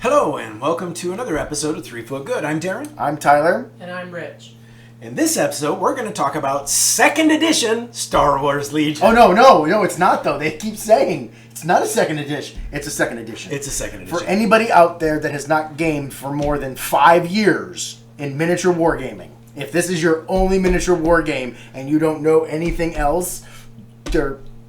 Hello and welcome to another episode of 3 Foot Good. I'm Darren. I'm Tyler. And I'm Rich. In this episode, we're going to talk about 2nd edition Star Wars Legion. Oh, no, it's not, though. They keep saying it's not a 2nd edition. It's a 2nd edition. It's a 2nd edition. For anybody out there that has not gamed for more than 5 years in miniature wargaming, if this is your only miniature war game and you don't know anything else,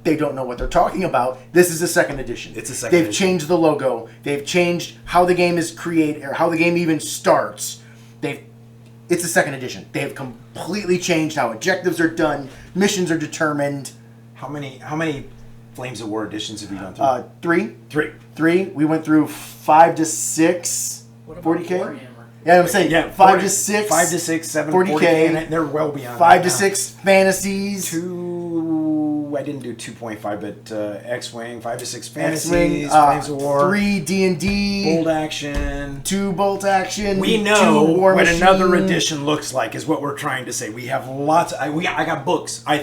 they don't know what they're talking about. This is a 2nd edition. It's a 2nd They've edition. changed the logo. They've changed how the game is created, or how the game even starts. It's a 2nd edition. They have completely changed how objectives are done, missions are determined. How many Flames of War editions have you gone through? 3. 3. We went through 5 to 6. What about 40K. Warhammer? Yeah, I'm saying 5 to 6. 5 to 6, 7, 40K, 40K, and they're well beyond 5 that to now. 6 fantasies. 2, I didn't do 2.5, but X-Wing, 5 to 6 X-Wing, fantasies, Flames of War, 3 D&D. bolt action. 2 bolt action. We 2 know war what machine. another edition looks like is what we're trying to say. We have lots. I got books. I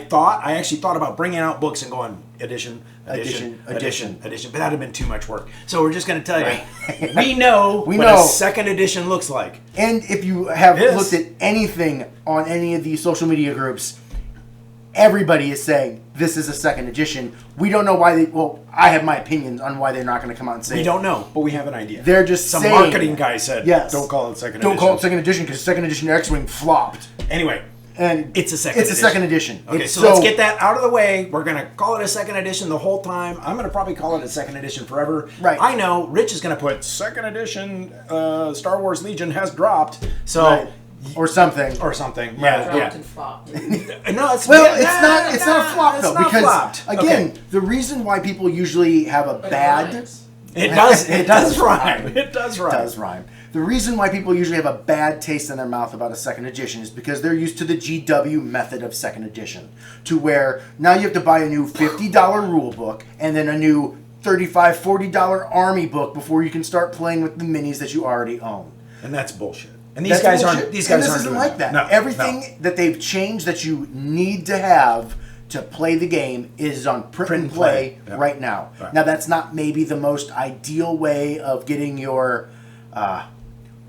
actually thought about bringing out books and going edition, but that'd have been too much work. So we're just going to tell you, we know what a 2nd edition looks like. And if you have Yes. looked at anything on any of these social media groups, everybody is saying this is a 2nd edition. We don't know why I have my opinions on why they're not going to come out and say We don't know, but we have an idea. They're just Some saying, marketing guy said, yes, don't call it 2nd edition. Don't call it 2nd edition because 2nd edition X-Wing flopped. Anyway, And it's a 2nd It's edition. a 2nd edition. Okay, so let's get that out of the way. We're going to call it a 2nd edition the whole time. I'm going to probably call it a 2nd edition forever. Right. I know Rich is going to put 2nd edition Star Wars Legion has dropped. So Right. Or something. or something. Dropped Yeah. and flopped. No, it's It's not a flop it's though, not because flopped. again, Okay. the reason why people usually have a But bad it rhymes. It does does rhyme. rhyme. It does rhyme. does rhyme. The reason why people usually have a bad taste in their mouth about a 2nd edition is because they're used to the GW method of 2nd edition, to where now you have to buy a new $50 rule book and then a new $35, $40 army book before you can start playing with the minis that you already own. And that's bullshit. And these That's guys bullshit. aren't. These And guys this aren't isn't doing like that. No, Everything that they've changed that you need to have to play the game is on print and play Yeah. right now. Right. Now that's not maybe the most ideal way of getting your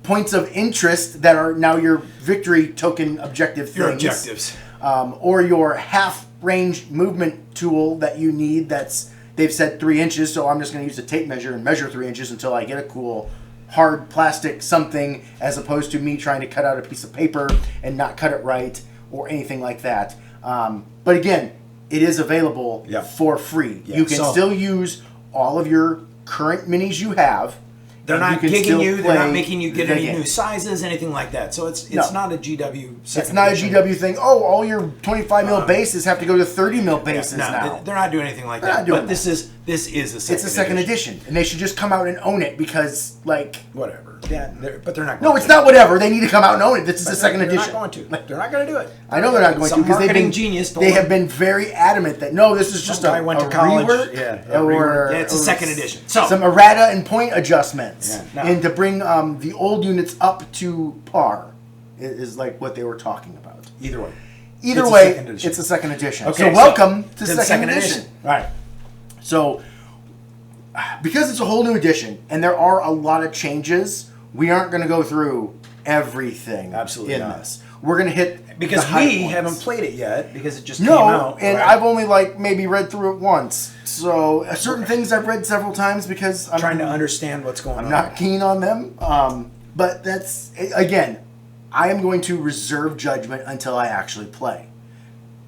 points of interest that are now your victory token objective things. Your objectives. Or your half range movement tool that you need they've said 3 inches, so I'm just going to use a tape measure and measure 3 inches until I get a cool hard plastic something, as opposed to me trying to cut out a piece of paper and not cut it right or anything like that. But again, it is available Yeah. for free. Yeah. You can So- still use all of your current minis you have. They're and not can gigging still you. They're not play making you get the any game. new sizes, anything like that. So it's No. not a GW. It's not a edition. GW thing. Oh, all your 25 mil bases have to go to 30 mil Yeah, bases no, now. they're not doing anything like They're that. not doing But that. this is a 2nd It's a 2nd edition, and they should just come out and own it because, like, Whatever. Yeah, but they're not. no, going it's to. not whatever. They need to come out and own it. This is a 2nd They're edition. not going to. They're not going to do it. I know they're not going Some to because they've marketing been genius. They have been very adamant that no, this is just Some guy went to a college. rework, Yeah, a or rework. Yeah, it's a or 2nd edition. So- some errata and point adjustments, Yeah, no. and to bring the old units up to par is like what they were talking about. Either way. Either It's a way, 2nd edition. it's a 2nd edition. Okay, so welcome to the 2nd edition. All right. So, because it's a whole new edition and there are a lot of changes, we aren't going to go through everything Absolutely in not. this. We're going to hit Because the high we points. haven't played it yet because it just came No, out. and right? I've only maybe read through it once. So certain things I've read several times because I'm trying to understand what's going on. I'm not keen on them. But that's again, I am going to reserve judgment until I actually play.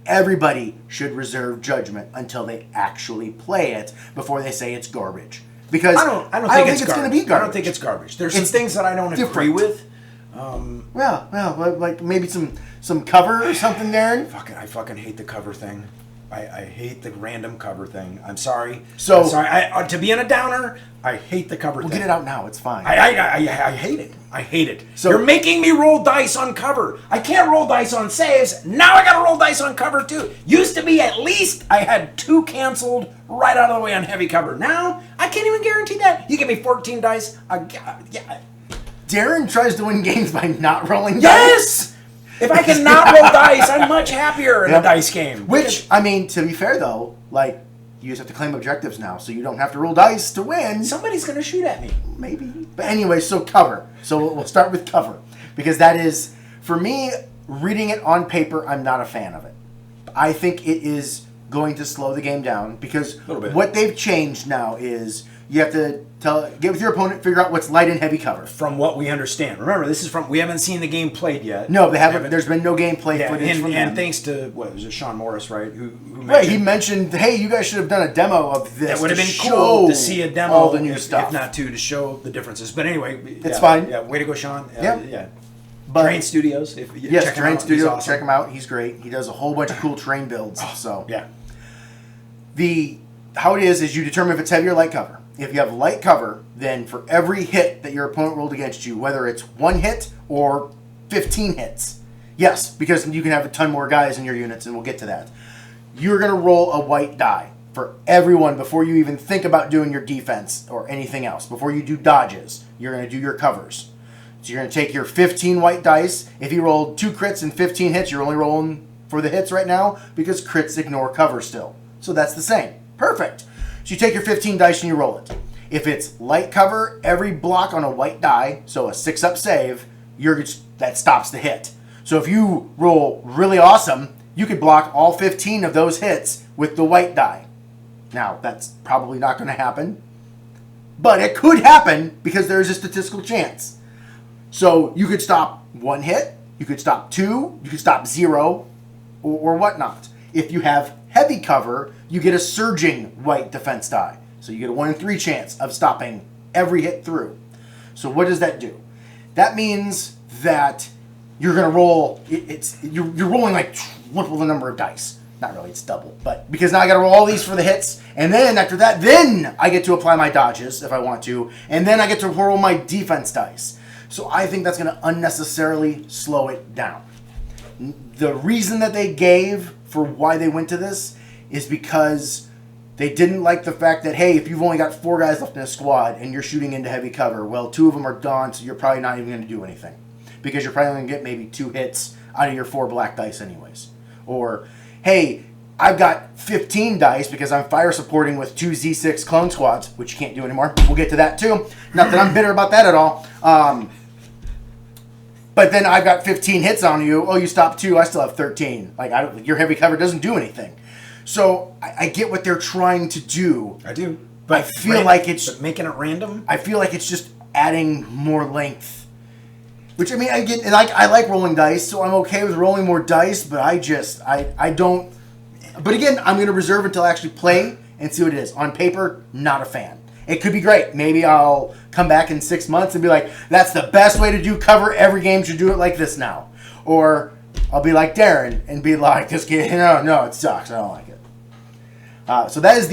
Everybody should reserve judgment until they actually play it before they say it's garbage. Because I don't think it's going to be garbage. I don't think it's garbage. There's some It's things that I don't agree different. with. Well, like maybe some cover or something, Darren. I fucking hate the cover thing. I hate the random cover thing. I'm sorry. So- I'm sorry. To be in a downer, I hate the cover We'll thing. get it out now. It's fine. I hate it. I hate it. So- You're making me roll dice on cover. I can't roll dice on saves. Now I gotta roll dice on cover too. Used to be at least I had 2 canceled right out of the way on heavy cover. Now I can't even guarantee that. You give me 14 dice. Yeah. Darren tries to win games by not rolling dice. Yes. If I can not roll dice, I'm much happier in a dice game. Which, I mean, to be fair though, like, you just have to claim objectives now, so you don't have to roll dice to win. Somebody's going to shoot at me. Maybe. But anyway, so cover. So we'll start with cover. Because that is, for me, reading it on paper, I'm not a fan of it. I think it is going to slow the game down because what they've changed now is you have to get with your opponent, figure out what's light and heavy cover. From what we understand. Remember, this is we haven't seen the game played yet. No, they haven't. There's been no gameplay footage from them. And thanks to, what was it, Sean Morris, right? Who mentioned, right, he mentioned, hey, you guys should have done a demo of this. That would have been cool to see a demo, all the new stuff. If not to show the differences. But anyway. It's fine. Yeah, way to go, Sean. Yeah. Terrain Studios. Yes, Terrain Studios. Awesome. Check him out. He's great. He does a whole bunch of cool terrain builds. So yeah. How it is you determine if it's heavy or light cover. If you have light cover, then for every hit that your opponent rolled against you, whether it's 1 hit or 15 hits, yes, because you can have a ton more guys in your units, and we'll get to that, you're going to roll a white die for everyone before you even think about doing your defense or anything else. Before you do dodges, you're going to do your covers. So you're going to take your 15 white dice. If you rolled 2 crits and 15 hits, you're only rolling for the hits right now because crits ignore cover still. So that's the same. Perfect. So you take your 15 dice and you roll it. If it's light cover, every block on a white die, so a 6-up save, that stops the hit. So if you roll really awesome, you could block all 15 of those hits with the white die. Now, that's probably not going to happen, but it could happen because there's a statistical chance. So you could stop 1 hit, you could stop 2, you could stop 0, or whatnot. If you have heavy cover, you get a surging white defense die. So you get a 1 in 3 chance of stopping every hit through. So what does that do? That means that you're going to roll, you're rolling like triple the number of dice. Not really, it's double. But because now I got to roll all these for the hits, and then after that, then I get to apply my dodges if I want to, and then I get to roll my defense dice. So I think that's going to unnecessarily slow it down. The reason that they gave for why they went to this is because they didn't like the fact that, hey, if you've only got 4 guys left in a squad and you're shooting into heavy cover, well, 2 of them are gone, so you're probably not even going to do anything. Because you're probably going to get maybe 2 hits out of your 4 black dice anyways. Or, hey, I've got 15 dice because I'm fire supporting with 2 Z6 clone squads, which you can't do anymore. We'll get to that too. Not that I'm bitter about that at all. But then I've got 15 hits on you. Oh, you stopped 2. I still have 13. Like your heavy cover doesn't do anything. So I get what they're trying to do. I do. But I feel like it's making it random. I feel like it's just adding more length. Which I mean, I get, and I like rolling dice, so I'm okay with rolling more dice. But I don't. But again, I'm going to reserve until I actually play and see what it is. On paper, not a fan. It could be great. Maybe I'll come back in 6 months and be like, that's the best way to do cover. Every game should do it like this now. Or I'll be like Darren and be like, this game, no, it sucks. I don't like it. So that is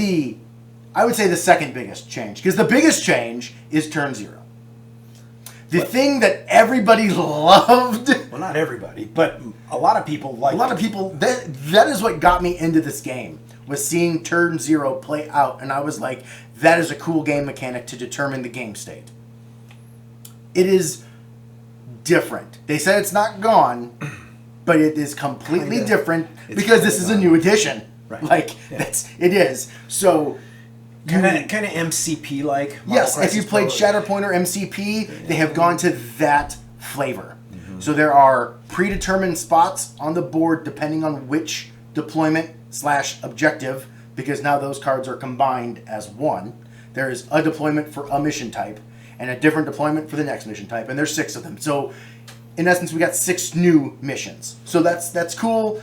I would say the second biggest change. Because the biggest change is turn 0. The thing that everybody loved. Well, not everybody, but a lot of people like. A lot of people. That is what got me into this game, was seeing turn 0 play out, and I was like, that is a cool game mechanic to determine the game state. It is different. They said it's not gone, but it is completely different because this is a new edition. Right. It is. So. Kind of MCP like. Yes, if you played Shatterpoint or MCP, they have gone to that flavor. Mm-hmm. So there are predetermined spots on the board depending on which deployment / objective, because now those cards are combined as one. There is a deployment for a mission type and a different deployment for the next mission type, and there's 6 of them. So in essence, we got 6 new missions. So that's cool,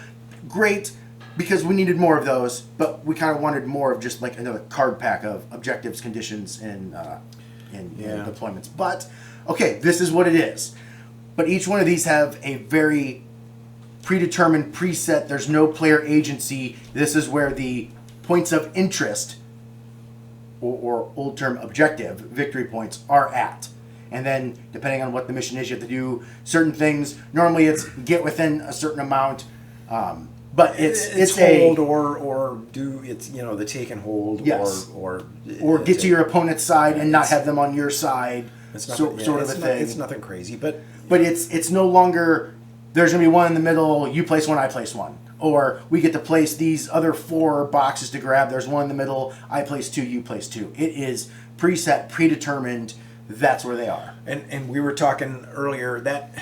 great. Because we needed more of those, but we kind of wanted more of just like another card pack of objectives, conditions, and deployments. But, okay, this is what it is. But each one of these have a very predetermined preset. There's no player agency. This is where the points of interest, or old term objective, victory points, are at. And then, depending on what the mission is, you have to do certain things. Normally it's get within a certain amount. But it's hold or do it's the take and hold. Yes. or get to your opponent's side and not have them on your side. It's sort of a thing. It's nothing crazy, but it's no longer there's gonna be one in the middle. You place one, I place one, or we get to place these other 4 boxes to grab. There's one in the middle. I place 2, you place 2. It is preset, predetermined. That's where they are. And we were talking earlier that,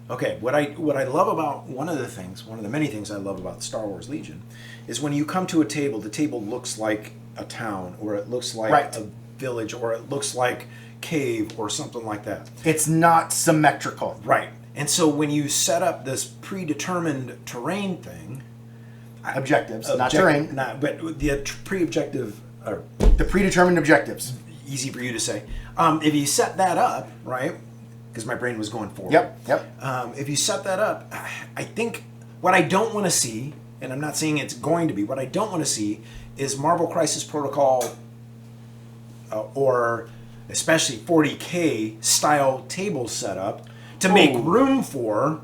okay, what I love about, one of the many things I love about Star Wars Legion is when you come to a table, the table looks like a town, or it looks like a village, or it looks like cave or something like that. It's not symmetrical. Right. And so when you set up this predetermined terrain thing, Objectives, not terrain. But the pre-objective, The predetermined objectives. easy for you to say. If you set that up, right, because my brain was going forward. Yep. If you set that up, I think what I don't want to see, and I'm not saying it's going to be, what I don't want to see is Marvel Crisis Protocol or especially 40K style tables set up to make room for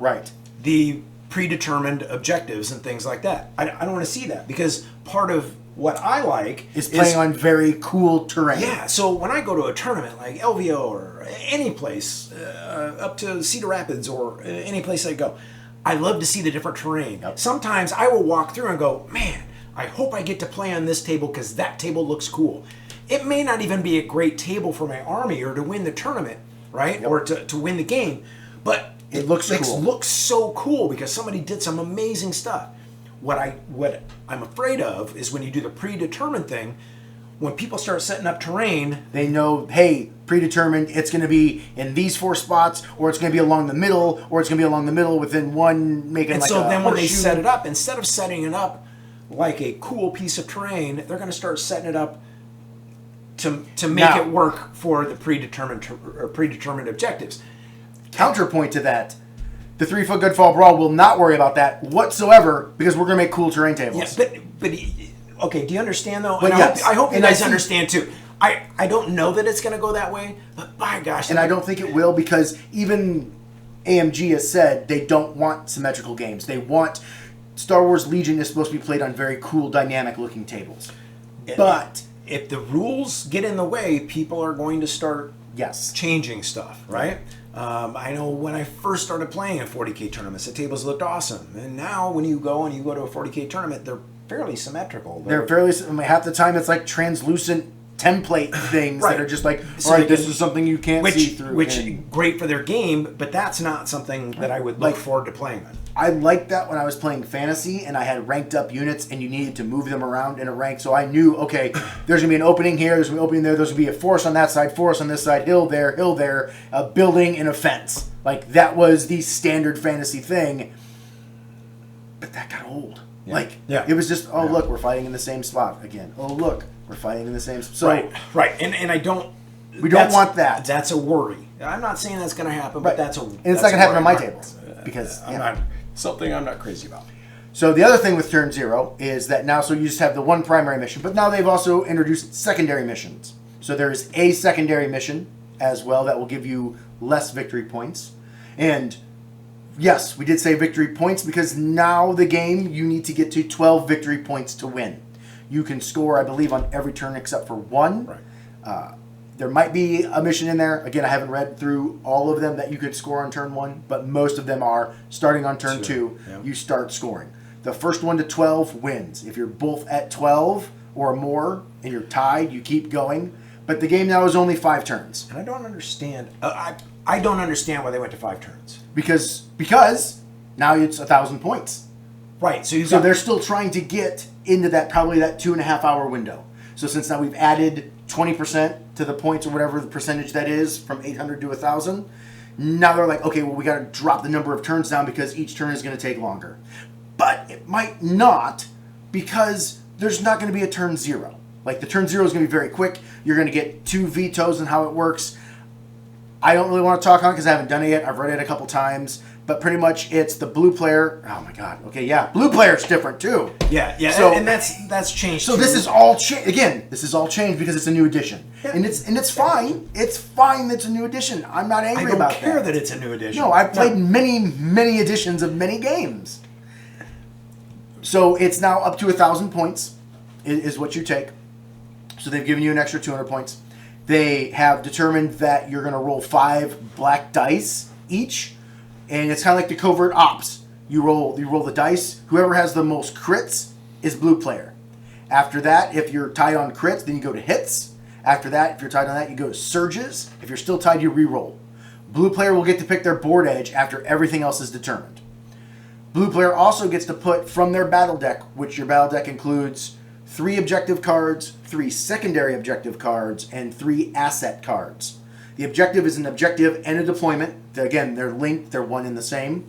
the predetermined objectives and things like that. I don't want to see that, because part of what I like is playing on very cool terrain. Yeah, so when I go to a tournament like LVO or any place, up to Cedar Rapids or any place I go, I love to see the different terrain. Yep. Sometimes I will walk through and go, man, I hope I get to play on this table because that table looks cool. It may not even be a great table for my army or to win the tournament, right? Or to win the game, but it looks cool. Looks so cool because somebody did some amazing stuff. What I'm afraid of is when you do the predetermined thing, when people start setting up terrain, they know, hey, predetermined, it's going to be in these 4 spots, or it's going to be along the middle, or it's going to be along the middle within one, making and like so a then when they horseshoe. set it up, instead of setting it up like a cool piece of terrain, they're going to start setting it up to make it work for the predetermined objectives. Counterpoint to that, the 3 Foot Good Fall Brawl will not worry about that whatsoever, because we're going to make cool terrain tables. Yeah, but okay, do you understand though? But and yes. I hope you And guys I think- understand too. I don't know that it's going to go that way, but by gosh. And I don't think it will, because even AMG has said they don't want symmetrical games. They want Star Wars Legion is supposed to be played on very cool, dynamic-looking tables. But if the rules get in the way, people are going to start yes, changing stuff, right? I know when I first started playing in 40K tournaments, the tables looked awesome. And now when you go to a 40K tournament, they're fairly symmetrical. they're fairly. I mean, half the time it's like translucent template things that are just like, all right, this is something you can't see through. Which great for their game, but that's not something that I would look forward to playing on. I liked that when I was playing fantasy and I had ranked up units and you needed to move them around in a rank. So I knew, okay, there's going to be an opening here, there's going to be an opening there, there's going to be a forest on that side, forest on this side, hill there, a building and a fence. Like, that was the standard fantasy thing. But that got old. Yeah. It was just, look, we're fighting in the same spot again. Oh, look, we're fighting in the same spot. So, right. And I don't... We don't want that. That's a worry. I'm not saying that's going to happen, but that's a... And it's not going to happen on my tables. Because something I'm not crazy about. So the other thing with Turn Zero is that now, so you just have the one primary mission, but now they've also introduced secondary missions. So there's a secondary mission as well that will give you less victory points. And yes, we did say victory points because now the game, you need to get to 12 victory points to win. You can score, I believe, on every turn except for one. Right. There might be a mission in there. Again, I haven't read through all of them that you could score on turn 1, but most of them are starting on turn 2. Yeah. You start scoring. The first one to 12 wins. If you're both at 12 or more and you're tied, you keep going. But the game now is only 5 turns. And I don't understand. I don't understand why they went to 5 turns. Because now it's 1,000 points. Right. So they're still trying to get into that, probably that 2.5 hour window. So since now we've added 20% to the points or whatever the percentage that is from 800 to 1,000, now they're like, okay, well, we got to drop the number of turns down because each turn is going to take longer. But it might not, because there's not going to be a turn 0. Like, the turn 0 is going to be very quick. You're going to get 2 vetoes and how it works. I don't really want to talk on it because I haven't done it yet. I've read it a couple times. But pretty much it's the blue player. Oh my god. Okay, yeah. Blue player's different too. Yeah. So, and that's changed. So this is all changed. Again, this is all changed because it's a new edition. Yeah. And it's fine. It's fine that it's a new edition. I'm not angry about that. I don't care that it's a new edition. No, I've played many editions of many games. So it's now up to 1,000 points is what you take. So they've given you an extra 200 points. They have determined that you're going to roll 5 black dice each. And it's kind of like the covert ops. you roll the dice. Whoever has the most crits is blue player. After that, if you're tied on crits, then you go to hits. After that, if you're tied on that, you go to surges. If you're still tied, you re-roll. Blue player will get to pick their board edge after everything else is determined. Blue player also gets to put from their battle deck, which your battle deck includes 3 objective cards, 3 secondary objective cards, and 3 asset cards. The objective is an objective and a deployment. Again, they're linked, they're one and the same.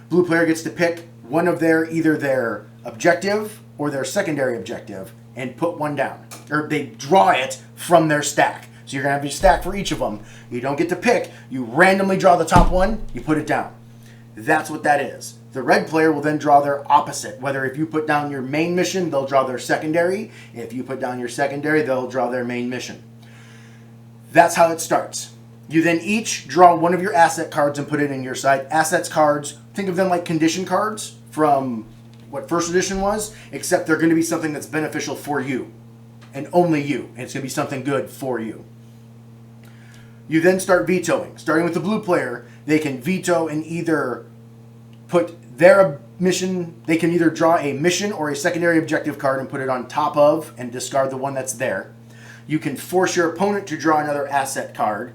Blue player gets to pick one of either their objective or their secondary objective and put one down. Or they draw it from their stack. So you're going to have your stack for each of them. You don't get to pick. You randomly draw the top one, you put it down. That's what that is. The red player will then draw their opposite. Whether if you put down your main mission, they'll draw their secondary. If you put down your secondary, they'll draw their main mission. That's how it starts. You then each draw one of your asset cards and put it in your side. Assets cards, think of them like condition cards from what first edition was, except they're going to be something that's beneficial for you and only you. And it's going to be something good for you. You then start vetoing. Starting with the blue player, they can veto and either put their mission, they can either draw a mission or a secondary objective card and put it on top of and discard the one that's there. You can force your opponent to draw another asset card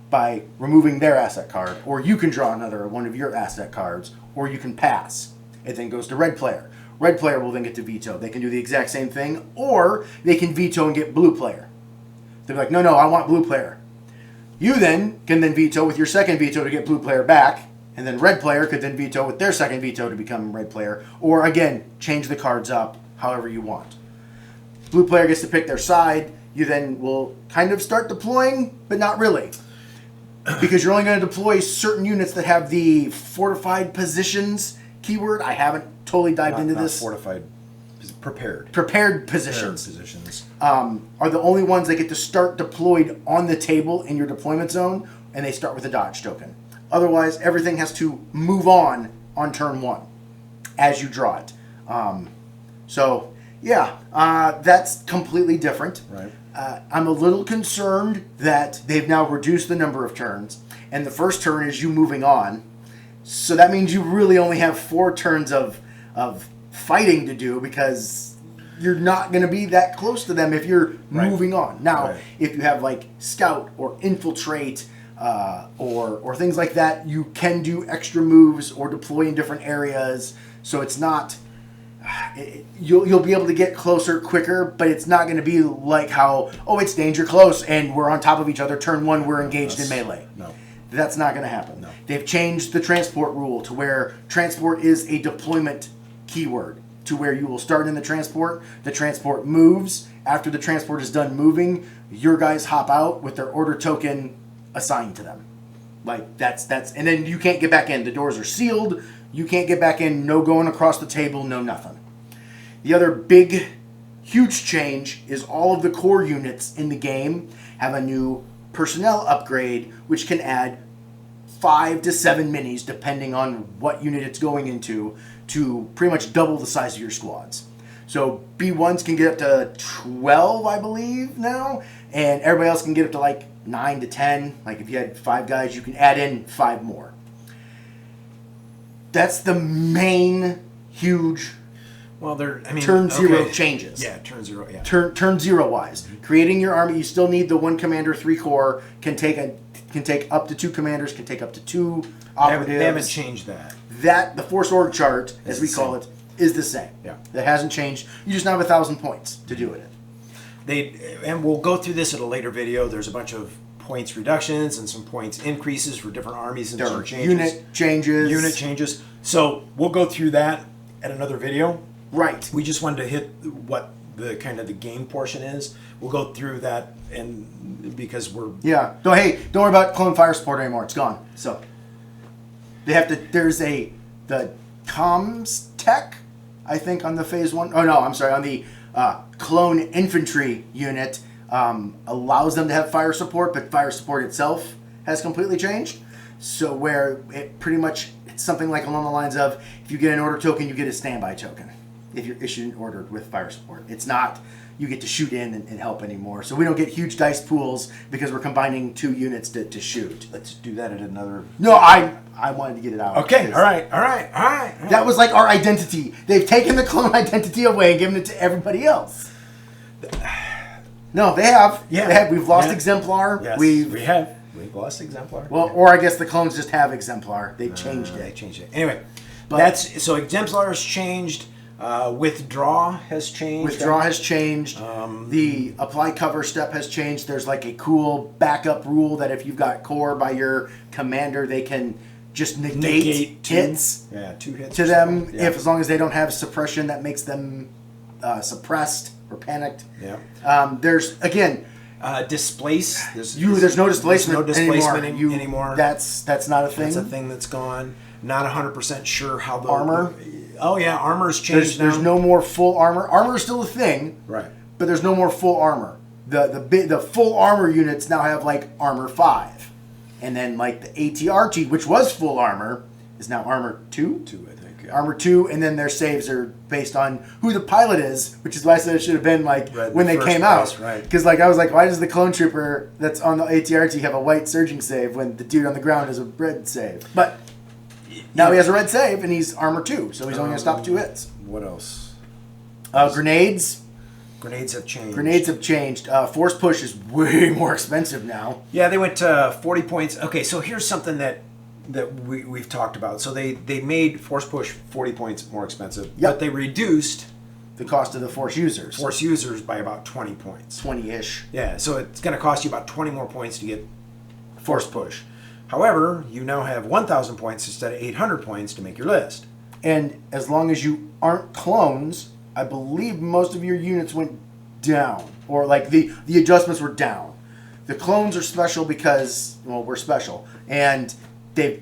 by removing their asset card, or you can draw another one of your asset cards, or you can pass. It then goes to red player. Red player will then get to veto. They can do the exact same thing, or they can veto and get blue player. They're like, no, I want blue player. You then can veto with your second veto to get blue player back, and then red player could then veto with their second veto to become red player, or again, change the cards up however you want. Blue player gets to pick their side. You then will kind of start deploying, but not really. Because you're only going to deploy certain units that have the fortified positions keyword. I haven't totally dived into this. Fortified, prepared. Prepared positions. Positions. Are the only ones that get to start deployed on the table in your deployment zone, and they start with a dodge token. Otherwise, everything has to move on turn 1 as you draw it. That's completely different. Right. I'm a little concerned that they've now reduced the number of turns, and the first turn is you moving on. So that means you really only have 4 turns of fighting to do, because you're not going to be that close to them if you're moving on. Now, if you have like scout or infiltrate or things like that, you can do extra moves or deploy in different areas. So it's not... You'll be able to get closer quicker, but it's not going to be like how, it's danger close and we're on top of each other. Turn 1, we're engaged in melee. No. That's not going to happen. No. They've changed the transport rule to where transport is a deployment keyword, to where you will start in the transport moves. After the transport is done moving, your guys hop out with their order token assigned to them. Like that's and then you can't get back in. The doors are sealed. You can't get back in. No going across the table. No nothing. The other big, huge change is all of the core units in the game have a new personnel upgrade, which can add 5 to 7 minis, depending on what unit it's going into, to pretty much double the size of your squads. So B1s can get up to 12, I believe, now, and everybody else can get up to like 9 to 10. Like if you had 5 guys, you can add in 5 more. That's the main huge turn 0 changes. Yeah, turn 0. Yeah. Turn 0 wise, creating your army, you still need the 1 commander, 3 core. Can take up to 2 commanders. Can take up to 2 operatives. They haven't changed that. That the Force org chart, as we call it, is the same. Yeah, that hasn't changed. You just now have 1,000 points to do it. And we'll go through this at a later video. There's a bunch of points reductions and some points increases for different armies and there some are changes. Unit changes. So we'll go through that at another video. Right. We just wanted to hit what the kind of the game portion is. We'll go through that, and because we're don't worry about Clone Fire support anymore. It's gone. So they have to. There's the comms tech, I think, on the phase 1. Oh no, I'm sorry, on the clone infantry unit. Allows them to have fire support, but fire support itself has completely changed. So where it pretty much, it's something like along the lines of, if you get an order token, you get a standby token. if you're issued and ordered with fire support. It's not you get to shoot in and help anymore. So we don't get huge dice pools because we're combining 2 units to shoot. Let's do that at another. No, I wanted to get it out. Okay, all right. That was like our identity. They've taken the clone identity away and given it to everybody else. No, they have. Yeah. They have. We've lost Exemplar. Yes, we have. We've lost Exemplar. Well, or I guess the clones just have Exemplar. They changed it. They changed it. Anyway, that's so Exemplar has changed. Withdraw has changed. Withdraw has changed. The apply cover step has changed. There's like a cool backup rule that if you've got core by your commander, they can just negate hits. 2 hits to them if as long as they don't have suppression that makes them suppressed or panicked. Yeah. There's again. Displace. There's no displacement, anymore. That's not a thing. That's a thing that's gone. Not 100% sure how the armor. Oh yeah, armor's changed. There's no more full armor. Armor is still a thing, right? But there's no more full armor. The full armor units now have like armor 5, and then like the ATRT, which was full armor, is now armor 2. 2, I think. Yeah. Armor 2, and then their saves are based on who the pilot is, which is why I said it should have been like when they came out. Right. Because like I was like, why does the clone trooper that's on the ATRT have a white surging save when the dude on the ground has a red save? But now he has a red save and he's armor 2, so he's only going to stop 2 hits. What else? Grenades. Grenades have changed. Force push is way more expensive now. Yeah, they went to 40 points. Okay, so here's something that we've talked about. So they made force push 40 points more expensive, but they reduced the cost of the force users by about 20 points. 20-ish. Yeah, so it's going to cost you about 20 more points to get force push. However, you now have 1,000 points instead of 800 points to make your list. And as long as you aren't clones, I believe most of your units went down. Or like the adjustments were down. The clones are special because, well, we're special. And they've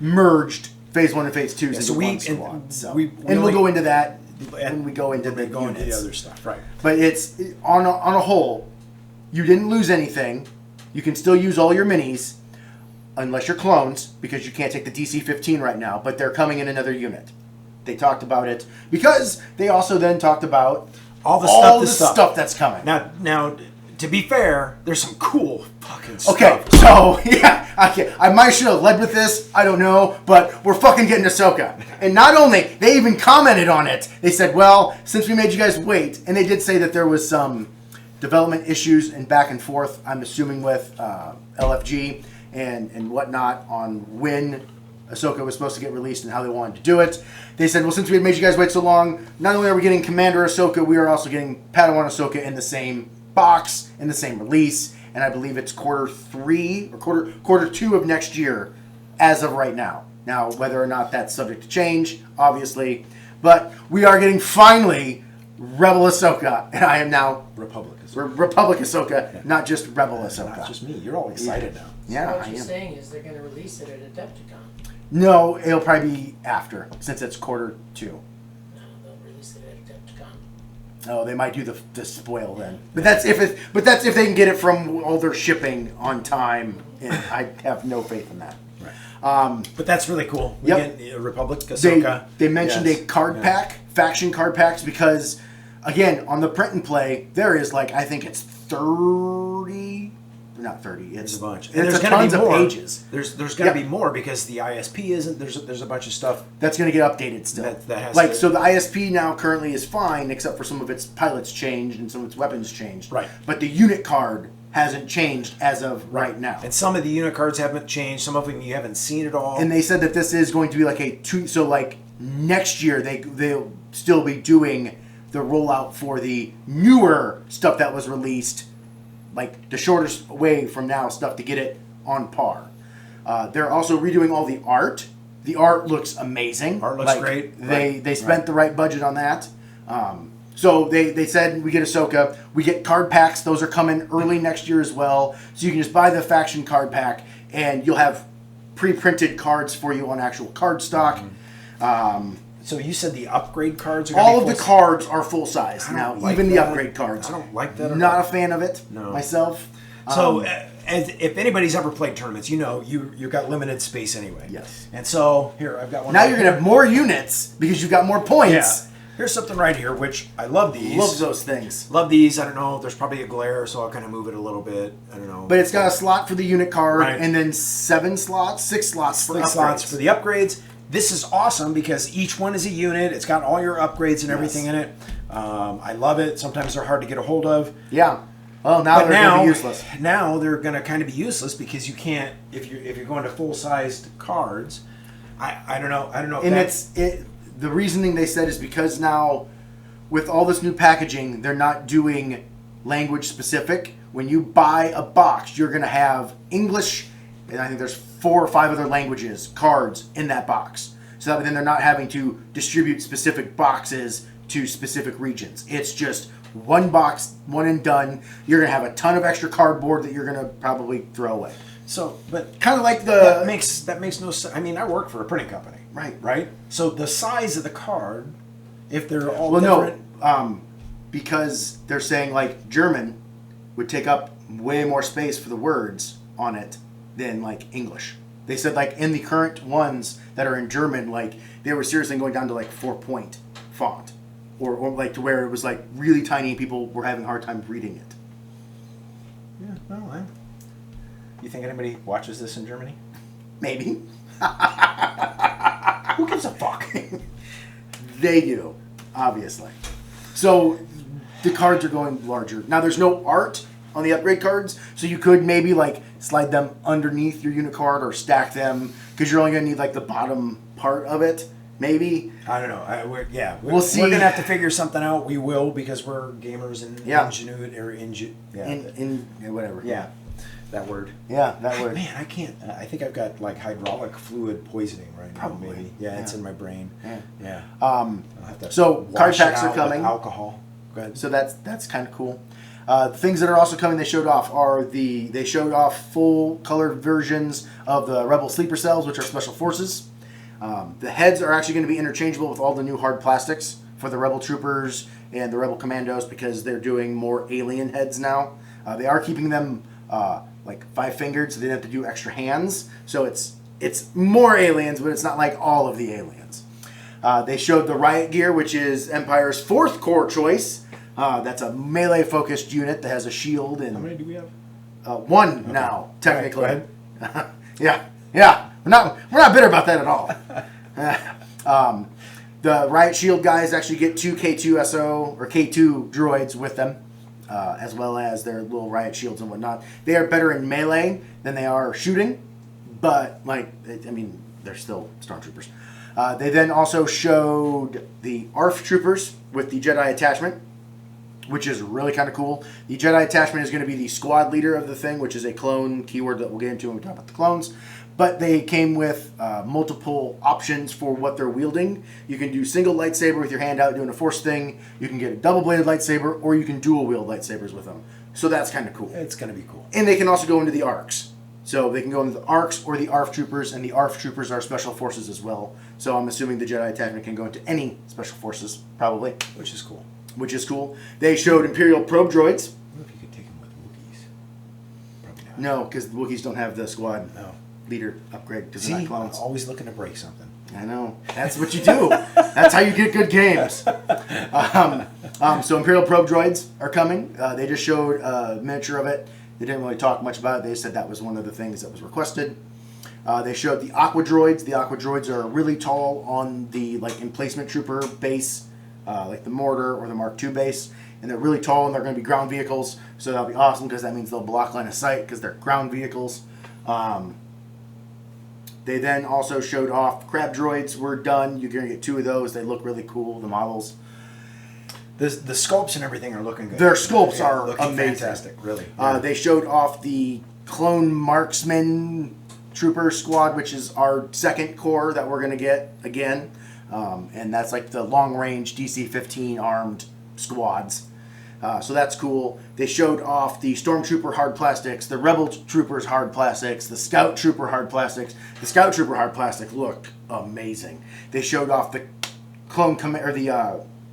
merged Phase 1 and Phase 2 into one squad. So. We'll go into that when we go into the other stuff. Right. But it's, on a whole, you didn't lose anything. You can still use all your minis. Unless you're clones, because you can't take the DC-15 right now, but they're coming in another unit. They talked about it because they also then talked about all the stuff that's coming. Now, to be fair, there's some cool fucking stuff. Okay, so yeah, I might should have led with this. I don't know, but we're fucking getting Ahsoka. And not only they even commented on it. They said, "Well, since we made you guys wait," and they did say that there was some development issues and back and forth. I'm assuming with LFG. And whatnot on when Ahsoka was supposed to get released and how they wanted to do it. They said, well, since we had made you guys wait so long, not only are we getting Commander Ahsoka, we are also getting Padawan Ahsoka in the same box, in the same release, and I believe it's Q3 or Q2 of next year as of right now. Now, whether or not that's subject to change, obviously, but we are getting finally Rebel Ahsoka, and I am now Republic Ahsoka, not just Rebel Ahsoka. Not just me. You're all excited now. Yeah, so what you're saying is they're going to release it at Adepticon. No, it'll probably be after, since it's Q2. No, they'll release it at Adepticon. Oh, they might do the spoil then. But that's if they can get it from all their shipping on time. And I have no faith in that. Right. But that's really cool. We get Republic Ahsoka. They mentioned a card pack, faction card packs, because again, on the print and play, there is like, I think it's 30. Not 30. It's a bunch. And there's tons of pages. There's going to be more because the ISP isn't. There's a bunch of stuff that's going to get updated still. That has like, so the ISP now currently is fine, except for some of its pilots changed and some of its weapons changed. Right. But the unit card hasn't changed as of right now. And some of the unit cards haven't changed. Some of them you haven't seen at all. And they said that this is going to be like a 2. So like next year they'll still be doing the rollout for the newer stuff that was released. Like the shortest way from now stuff to get it on par. They're also redoing all the art. The art looks amazing. Art looks great. They spent the right budget on that. So they said we get Ahsoka. We get card packs. Those are coming early next year as well. So you can just buy the faction card pack and you'll have pre-printed cards for you on actual card stock. So you said the upgrade cards are all of the cards are full size now, like even that. the upgrade cards. I don't like that. Not a fan of it No. myself. So, if anybody's ever played tournaments, you know you've got limited space anyway. Yes. And so here I've got one. Now you're gonna have more units because you've got more points. here's something right here, which I love these. Love those things. Love these. I don't know. There's probably a glare, so I'll kind of move it a little bit. I don't know. But it's got a slot for the unit card, Right. and then 6 slots for upgrades. slots for the upgrades. This is awesome because each one is a unit. It's got all your upgrades and everything in it. I love it. Sometimes they're hard to get a hold of. Yeah. Well, now they're going to be useless. Now they're going to kind of be useless because you can't if you're going to full sized cards. I don't know. I don't know. If And that's, the reasoning they said is because now, with all this new packaging, they're not doing language specific. When you buy a box, you're going to have English, and I think there's 4 or 5 other languages, cards in that box. So that then they're not having to distribute specific boxes to specific regions. It's just one box, one and done. You're going to have a ton of extra cardboard that you're going to probably throw away. so, but Kind of like that makes no sense. I mean, I work for a printing company. Right. So the size of the card, if they're all Well, different. no, because they're saying like German would take up way more space for the words on it than like English. They said like in the current ones that are in German, like they were seriously going down to like 4-point font, or like to where it was like really tiny and people were having a hard time reading it. Yeah, well, you think anybody watches this in Germany? Maybe Who gives a fuck? they do, obviously. So the cards are going larger. Now there's no art on the upgrade cards, so you could maybe like slide them underneath your unit card or stack them because you're only going to need like the bottom part of it, maybe. I don't know. We'll see. We're gonna have to figure something out. We will because we're gamers and Yeah. ingenuity or Whatever. yeah, that word. Yeah, that would. Man, I can't. I think I've got like hydraulic fluid poisoning right now. Probably. Maybe. Yeah, it's Yeah. in my brain. Yeah. Yeah. I'll have to So wash card it packs are out with coming. alcohol. Go ahead. So that's kind of cool. The things that are also coming, they showed off they showed off full colored versions of the Rebel sleeper cells, which are special forces. The heads are actually going to be interchangeable with all the new hard plastics for the Rebel troopers and the Rebel commandos because they're doing more alien heads now. They are keeping them like 5-fingered, so they don't have to do extra hands. So it's more aliens, but it's not like all of the aliens. They showed the riot gear, which is Empire's 4th core choice. That's a melee-focused unit that has a shield and How many do we have? 1 now, technically. All right, yeah. We're not bitter about that at all. The riot shield guys actually get 2 K2SO or K2 droids with them, as well as their little riot shields and whatnot. They are better in melee than they are shooting, but they're still stormtroopers. They then also showed the ARF troopers with the Jedi attachment, which is really kind of cool. The Jedi attachment is going to be the squad leader of the thing, which is a clone keyword that we'll get into when we talk about the clones. But they came with multiple options for what they're wielding. You can do single lightsaber with your hand out doing a force thing. You can get a double-bladed lightsaber, or you can dual-wield lightsabers with them. So that's kind of cool. It's gonna be cool. And they can also go into the ARCs. So they can go into the ARCs or the ARF troopers, and the ARF troopers are special forces as well. So I'm assuming the Jedi attachment can go into any special forces, probably, Which is cool. which is cool. They showed Imperial probe droids. I wonder if you could take them with Wookiees. Probably not. No, because the Wookiees don't have the squad No. leader upgrade because See, they're not clones. always looking to break something. I know. That's what you do. That's how you get good games. So Imperial probe droids are coming. They just showed a miniature of it. They didn't really talk much about it. They said that was one of the things that was requested. They showed the Aqua droids. The Aqua droids are really tall on the emplacement trooper base, like the Mortar or the Mark II base. And they're really tall and they're going to be ground vehicles. So that'll be awesome because that means they'll block line of sight because they're ground vehicles. They then also showed off crab droids were done. You're going to get 2 of those. They look really cool, the models. The sculpts and everything are looking good. Their sculpts are looking amazing. fantastic, really. They showed off the clone marksman trooper squad, which is our 2nd core that we're going to get again. And that's like the long-range DC-15 armed squads. So that's cool. They showed off the Stormtrooper hard plastics, the Rebel Troopers hard plastics, the Scout Trooper hard plastics. The Scout Trooper hard plastic look amazing. They showed off the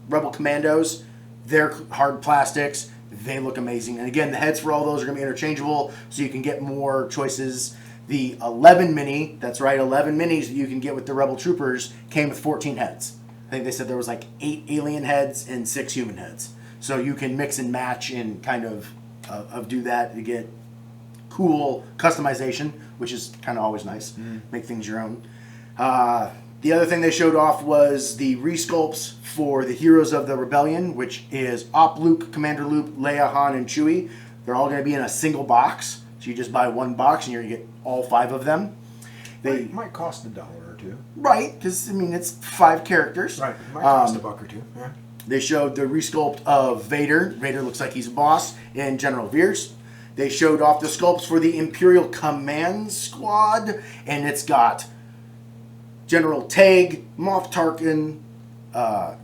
Rebel Commandos, their hard plastics. They look amazing. And again, the heads for all those are going to be interchangeable, so you can get more choices. The 11 mini, that's right, 11 minis that you can get with the Rebel Troopers came with 14 heads. I think they said there was like 8 alien heads and 6 human heads. So you can mix and match and kind of do that to get cool customization, which is kind of always nice. Make things your own. The other thing they showed off was the resculpts for the Heroes of the Rebellion, which is Op Luke, Commander Luke, Leia, Han, and Chewie. They're all going to be in a single box. So you just buy one box and you're going to get all 5 of them. They might cost $1 or $2. Right, because, I mean, it's 5 characters. Right, it might cost $1 or $2. Yeah. They showed the resculpt of Vader. Vader looks like he's a boss in General Veers. They showed off the sculpts for the Imperial Command Squad, and it's got General Tag, Moff Tarkin,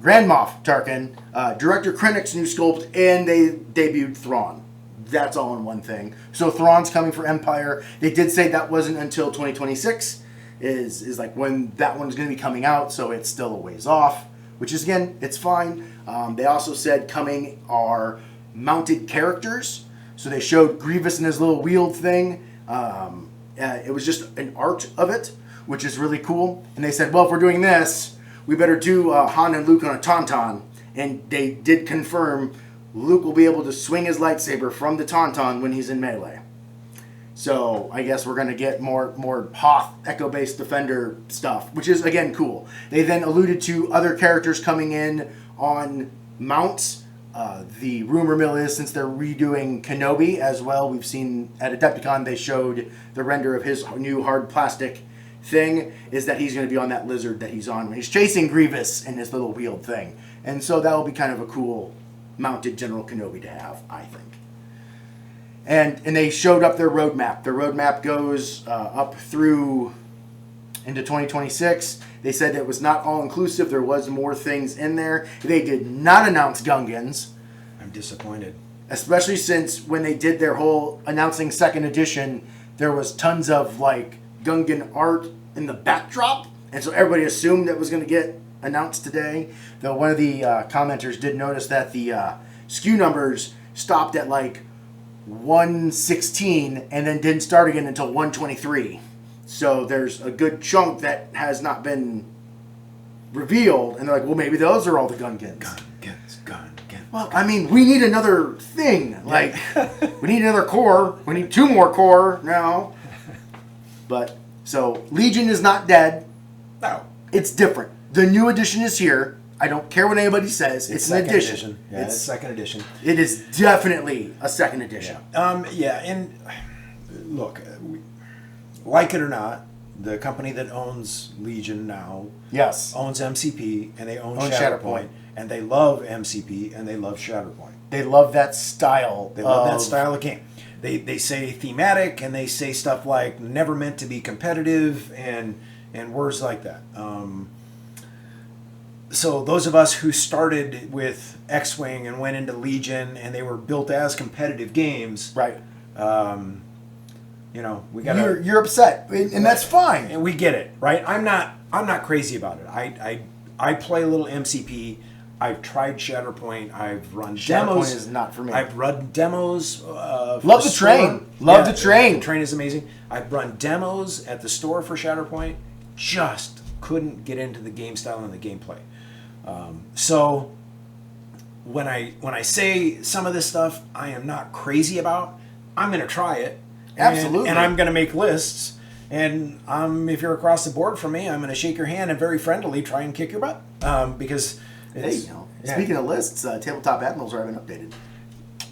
Grand Moff Tarkin, Director Krennic's new sculpt, and they debuted Thrawn. That's all in one thing. So Thrawn's coming for Empire. They did say that wasn't until 2026 is like when that one's going to be coming out, so it's still a ways off, which is, again, it's fine. They also said coming are mounted characters. So they showed Grievous and his little wield thing. It was just an art of it, which is really cool. And they said, well, if we're doing this, we better do Han and Luke on a Tauntaun. And they did confirm Luke will be able to swing his lightsaber from the Tauntaun when he's in melee. So I guess we're going to get more Hoth Echo-based Defender stuff, which is, again, cool. They then alluded to other characters coming in on mounts. The rumor mill is, since they're redoing Kenobi as well, we've seen at Adepticon they showed the render of his new hard plastic thing, is that he's going to be on that lizard that he's on when he's chasing Grievous in his little wheeled thing. And so that will be kind of a cool mounted General Kenobi to have, I think. And they showed up their roadmap. Their roadmap goes up through into 2026. They said it was not all-inclusive. There was more things in there. They did not announce Gungans. I'm disappointed. Especially since when they did their whole announcing second edition, there was tons of, like, Gungan art in the backdrop. And so everybody assumed it was going to get announced today. Though one of the commenters did notice that the SKU numbers stopped at, like, 116 and then didn't start again until 123. So there's a good chunk that has not been revealed, and they're like, well, maybe those are all the Gungans. Gungans. Well, I mean, we need another thing. Like, we need another core. We need 2 more core now. But, so, Legion is not dead. No. It's different. The new edition is here. I don't care what anybody says. It's an edition. Yeah, it's second edition. It is definitely a second edition. Yeah, and look, like it or not, the company that owns Legion now owns MCP, and they own Shatterpoint, and they love MCP, and they love Shatterpoint. They love that style. They love that style of game. They say thematic, and they say stuff like never meant to be competitive, and words like that. So those of us who started with X-Wing and went into Legion, and they were built as competitive games, right? You know, we got. You're upset, and that's fine. And we get it, right? I'm not crazy about it. I play a little MCP. I've tried Shatterpoint. I've run demos. Shatterpoint is not for me. I've run demos. Love the train. Love the train. The train is amazing. I've run demos at the store for Shatterpoint. Just couldn't get into the game style and the gameplay. So when I say some of this stuff I am not crazy about, I'm going to try it. Absolutely. And I'm going to make lists. And if you're across the board from me, I'm going to shake your hand and very friendly try and kick your butt. Because it's, speaking of lists, Tabletop Admirals are having updated.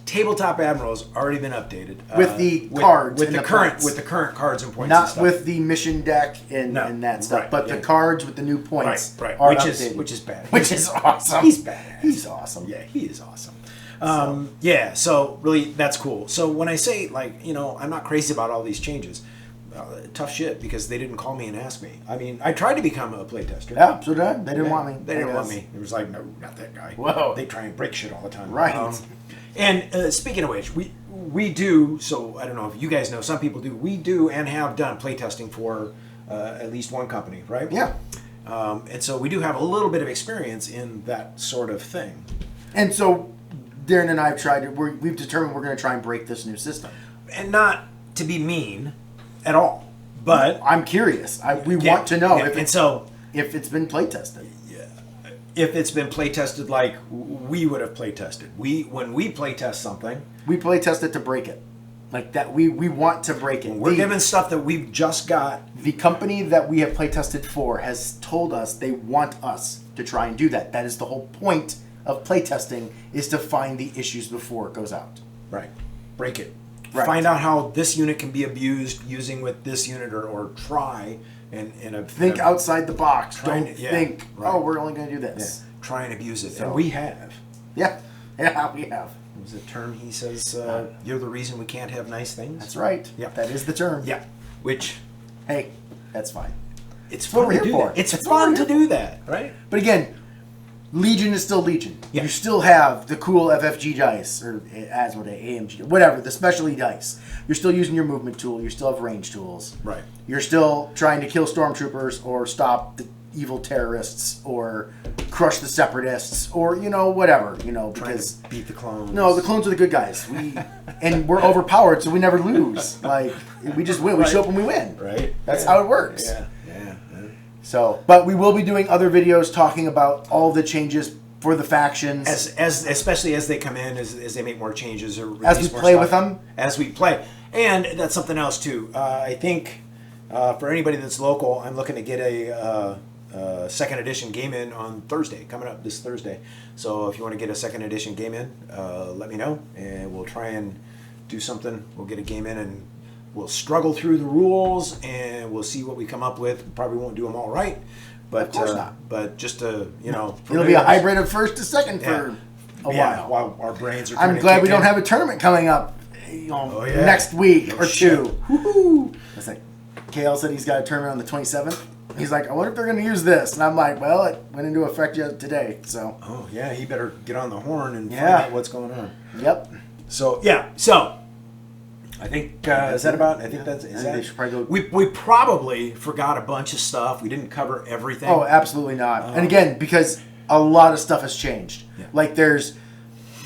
Tabletop Admirals already been updated with the cards, with the current cards and points. Not and stuff. with the mission deck and that stuff, but the cards with the new points are updated. Which is bad. Which is awesome. He's bad. He's awesome. Yeah, he is awesome. So really, that's cool. So when I say, like, I'm not crazy about all these changes, tough shit, because they didn't call me and ask me. I mean, I tried to become a playtester. Yeah, so did I. They didn't want me. They didn't want me. It was like, no, not that guy. Whoa. They try and break shit all the time. Right. And speaking of which, we do, so I don't know if you guys know, some people do, we do and have done playtesting for at least one company, right? Yeah. And so we do have a little bit of experience in that sort of thing. And so Darren and I have we've determined we're going to try and break this new system. And not to be mean at all, but I'm curious. We want to know if it's been playtested. if it's been play tested like we would have play tested. When we play test something, We play test it to break it. Like that, we want to break it. we're given stuff that we've just got. The company that we have play tested for has told us they want us to try and do that. That is the whole point of play testing, is to find the issues before it goes out. Right. Break it. Right. Find out how this unit can be abused using with this unit, or try and Think outside the box. Trying Don't to- yeah, think, right. oh, we're only going to do Yeah, this. try and abuse it. So- And we have. Yeah, yeah, we have. There's a term he says, you're the reason we can't have nice things. That's right. Yeah. That is the term. Yeah. Which, Hey, that's fine. it's what fun we're to here do for. that. It's That's what fun we're to here do that, right? But again, Legion is still Legion. Yeah. You still have the cool FFG dice, or Asmodee, AMG, whatever, the specialty dice. You're still using your movement tool. You still have range tools. Right. You're still trying to kill stormtroopers or stop the evil terrorists or crush the separatists or, whatever, Trying because... to beat the clones. No, the clones are the good guys. And we're overpowered, so we never lose. Like, we just win. We show up and we win. Right. That's Yeah. how it works. Yeah. So, but we will be doing other videos talking about all the changes for the factions. As especially as they come in, as they make more changes or As we release more play stuff. with them. As we play, and that's something else too. I think for anybody that's local, I'm looking to get a second edition game in on Thursday, coming up this Thursday. So if you want to get a second edition game in, let me know, and we'll try and do something. We'll get a game in, and we'll struggle through the rules, and we'll see what we come up with. Probably won't do them all right, but Of course not. But just to It'll be a hybrid of first to second for a yeah, while. while our brains are. I'm trying to glad kick we don't in. have a tournament coming up Oh, yeah. next week No or shit. two. Woohoo! It's like, KL said he's got a tournament on the 27th. He's like, I wonder if they're going to use this. And I'm like, well, it went into effect today. So, Oh yeah, he better get on the horn and find Yeah. out what's going on. yep. So yeah, so I think is that about? I think that's. I Is think that, they should probably go- we probably forgot a bunch of stuff. We didn't cover everything. Oh, absolutely not. And again, because a lot of stuff has changed. Yeah. Like there's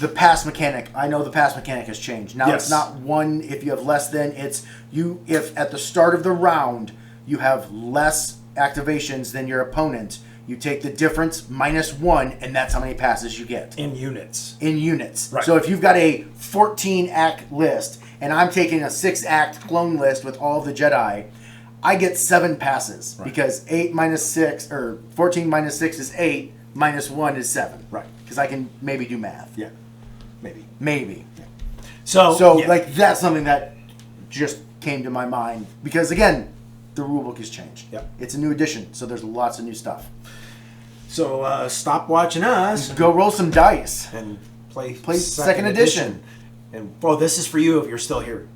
the pass mechanic. I know the pass mechanic has changed. Now Yes. it's not one if you have less than. It's you if at the start of the round you have less activations than your opponent. You take the difference -1, and that's how many passes you get in units. in units. Right. So if you've got a 14-act list, and I'm taking a 6-act clone list with all of the Jedi, I get 7 passes because 8 minus 6 or 14 minus 6 is 8, minus 1 is 7. Right. Because I can maybe do math. Yeah, maybe. Maybe. So yeah. Like that's something that just came to my mind because again, the rulebook has changed. Yep. It's a new edition, so there's lots of new stuff. So stop watching us Go roll some dice. and play second edition. And well, this is for you if you're still here.